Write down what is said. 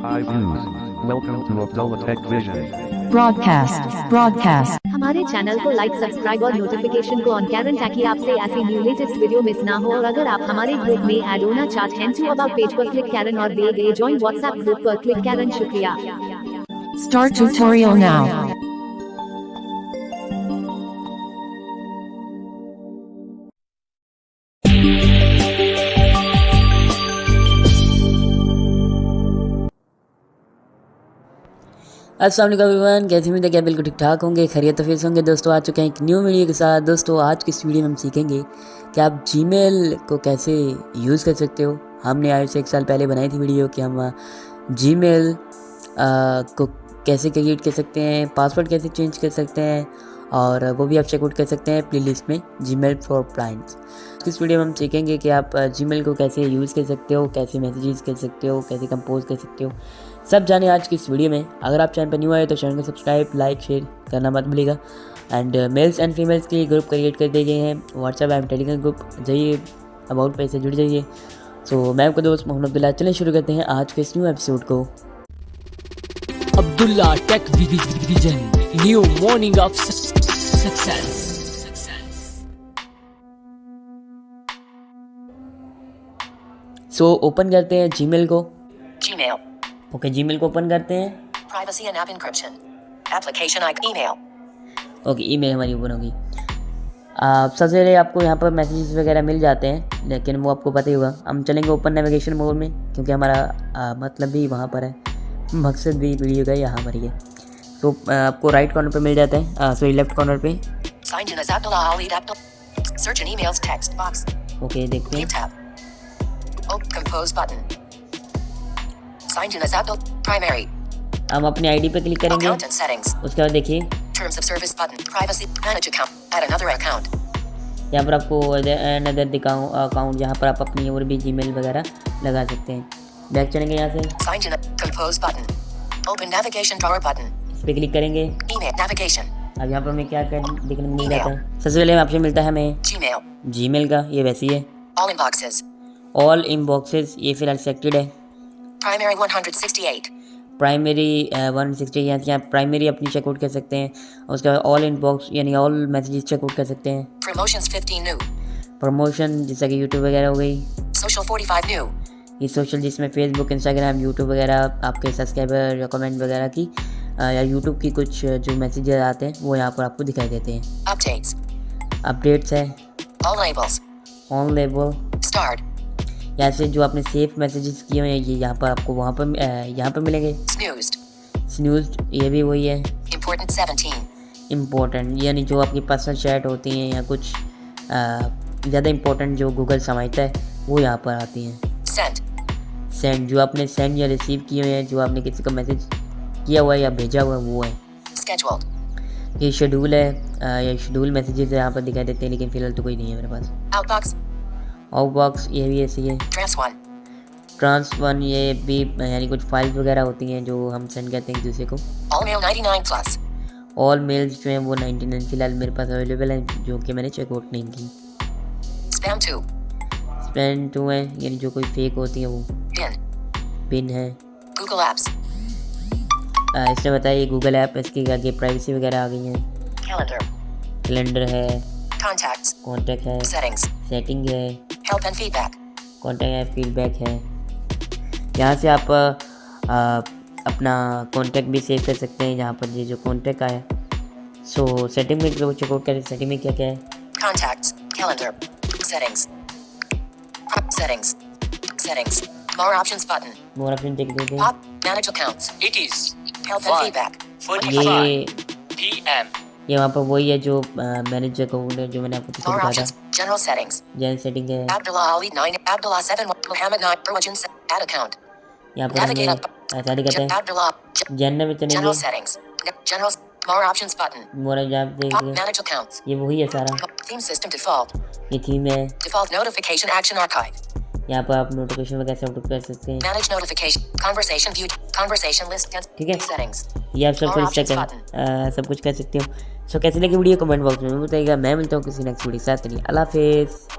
Hi views. Welcome to Abdullah Tech Vision. broadcast. हमारे channel को like, subscribe और notification को ऑन करें ताकि आपसे ऐसी न्यू लेटेस्ट वीडियो मिस ना हो। और अगर आप हमारे ग्रुप में ऐड होना चाहते हैं तो अबाउट पेज पर क्लिक करें और दिए गए ज्वाइन व्हाट्सएप ग्रुप पर क्लिक करें। शुक्रिया। Start tutorial now. अस्सलाम वालेकुम एवरीवन, कैसे उम्मीद है क्या बिल्कुल ठीक ठाक होंगे, खैरियत फेस होंगे। दोस्तों आ चुके हैं एक न्यू वीडियो के साथ। दोस्तों आज की इस वीडियो में हम सीखेंगे कि आप जीमेल को कैसे यूज़ कर सकते हो। हमने आज से 1 साल पहले बनाई थी वीडियो कि हम जीमेल को कैसे क्रिएट कर सकते हैं, पासवर्ड कैसे चेंज कर सकते हैं, और वो भी आप चेकआउट कर सकते हैं प्लेलिस्ट में जीमेल फॉर क्लाइंट्स। इस वीडियो में हम सीखेंगे कि आप जीमेल को कैसे यूज़ कर सकते हो, कैसे मैसेजेस कर सकते हो, कैसे कंपोज कर सकते हो, सब जाने आज की इस वीडियो में। अगर आप चैनल पर न्यू आए तो चैनल को सब्सक्राइब, लाइक, शेयर करना मत भूलिएगा। एंड मेल्स एंड फीमेल्स के लिए ग्रुप क्रिएट कर दिए गए हैं व्हाट्सएप एंड टेलीग्राम ग्रुप, जाइए अबाउट पेज से जुड़ जाइए। सो मैं आपका दोस्त मोहम्मद अब्दुल्ला, चलें शुरू करते हैं आज के इस न्यू एपिसोड को। Abdullah Tech Vision, new morning of success. So open करते हैं जीमेल को। Gmail. ओके, जीमेल को ओपन करते हैं। Privacy and app encryption. Application icon. Email. Okay, email हमारी ओपन होगी। सबसे पहले आपको यहाँ पर मैसेजेस वगैरह मिल जाते हैं, लेकिन वो आपको पता ही होगा। हम चलेंगे ओपन नेविगेशन मोड में, क्योंकि हमारा मतलब भी वहाँ पर है, मकसद भी वीडियो का यहाँ पर ही है। तो आपको राइट कॉर्नर पे मिल जाता है, सॉरी लेफ्ट कॉर्नर पे। Signed in as Abdullah Ali Abdul. Search in emails text box. Okay, देखते हैं। View tab. Compose button. Signed in as Abdul. Primary. हम अपनी आईडी पे क्लिक करेंगे। Account and settings. उसके बाद देखिए Terms of service button. Privacy. Manage account. Add another account. यहाँ पर आपको अनदर दिखाऊँ अकाउंट, जहाँ पर आप अपनी और भी जीमेल वगैरह लगा सकते हैं। बैक चलेंगे यहाँ से। Signed in. Compose button. Open navigation drawer button. इस पर क्लिक करेंगे। Email navigation. अब यहाँ पर हमें क्या देखने को मिल जाता है। सबसे पहले ऑप्शन मिलता है हमें Gmail. जीमेल का, ये वैसे ही है। All inboxes. ऑल इनबॉक्सेस, ये फिलहाल सेलेक्टेड है। Primary 168. प्राइमरी 160, यहाँ से आप प्राइमरी अपनी चेकआउट कर सकते हैं। उसके बाद ऑल इनबॉक्स यानी ऑल मैसेजेस चेकआउट कर सकते हैं। Promotions 15 new. प्रमोशन जैसा कि यूट्यूब वगैरह हो गई। Social 45 new. ये सोशल जिसमें फेसबुक, इंस्टाग्राम, यूट्यूब वगैरह आपके सब्सक्राइबर या कमेंट वगैरह की या यूट्यूब की कुछ जो मैसेजेस आते हैं वो यहाँ पर आपको दिखाई देते हैं। Updates. अपडेट्स है। All labels. On label, Starred. यहाँ से जो आपने सेफ मैसेजेस किए हुए हैं ये यहाँ पर आपको यहाँ पर मिलेंगे। Snoozed. स्नूज, ये भी वही है। Important 17. इम्पोर्टेंट यानी जो आपकी पर्सनल चैट होती हैं या कुछ ज़्यादा इम्पोर्टेंट जो गूगल समझता है वो यहाँ पर आती हैं। Sent. सेंड, जो आपने सेंड या रिसीव किए हुए हैं, जो आपने किसी को मैसेज किया हुआ है या भेजा हुआ है वो है। Scheduled. ये शेड्यूल है, ये शेड्यूल मैसेजेस यहाँ पर दिखाई देते हैं, लेकिन फ़िलहाल तो कोई नहीं है मेरे पास। Outbox. आउटबॉक्स, ये भी ऐसी है। Trans 1. ट्रांस 1, ये भी यानी कुछ फाइल्स वगैरह होती हैं जो हम सेंड करते हैं एक दूसरे को। All mail 99 plus. All mails जो हैं वो 99 फ़िलहाल मेरे पास अवेलेबल हैं, जो कि मैंने चेकआउट नहीं की। Spam 2. स्पैम 2 है, यानी जो कोई फेक होती है वो। Pin. पिन है। Google Apps. इसने बताया ये गूगल ऐप, इसकी आगे प्राइवेसी वगैरह आ गई है। Calendar. कैलेंडर है। Contacts. कॉन्टैक्ट है। Settings. सेटिंग है। Help and feedback. कॉन्टैक्ट है, फीडबैक है। यहाँ से आप अपना कॉन्टैक्ट भी सेव कर सकते हैं। यहाँ पर ये जो कॉन्टैक्ट आया, सो सेटिंग में चेकआउट करें सेटिंग में क्या क्या है। Contacts. Calendar. Settings. Settings. Settings. More options button. मोर ऑप्शन देख देते हैं। Pop. Manage accounts. It is Help and feedback. 1:45 p.m. ये वहाँ पर वही है जो मैनेज अकाउंट है जो मैंने आपको पीछे More दिखाया options. था। General settings. जैन सेटिंग है। Abdullah Ali 9. Abdullah 7. Muhammad 9. Burwajan. Add account. यहाँ पर Navigate हमें up. ऐसा दिखाते हैं। Abdullah. जैन में चलेंगे। General settings. General. More options button. मोर जहाँ Pop. देखिए Manage accounts. ये वही है सारा। Theme system default. ये थीम है। Default notification action archive. यहाँ पर आप नोटिफिकेशन वगैरह से अपलोड कर सकते हैं। Manage notification. Conversation view. Conversation list. ठीक है, Settings. ये आप सब More कुछ options सब कुछ कर सकते हो। सो कैसे लगे वीडियो कमेंट बॉक्स में बताइएगा। मैं मिलता हूँ किसी नेक्स्ट वीडियो के साथ। अल्लाह हाफिज़।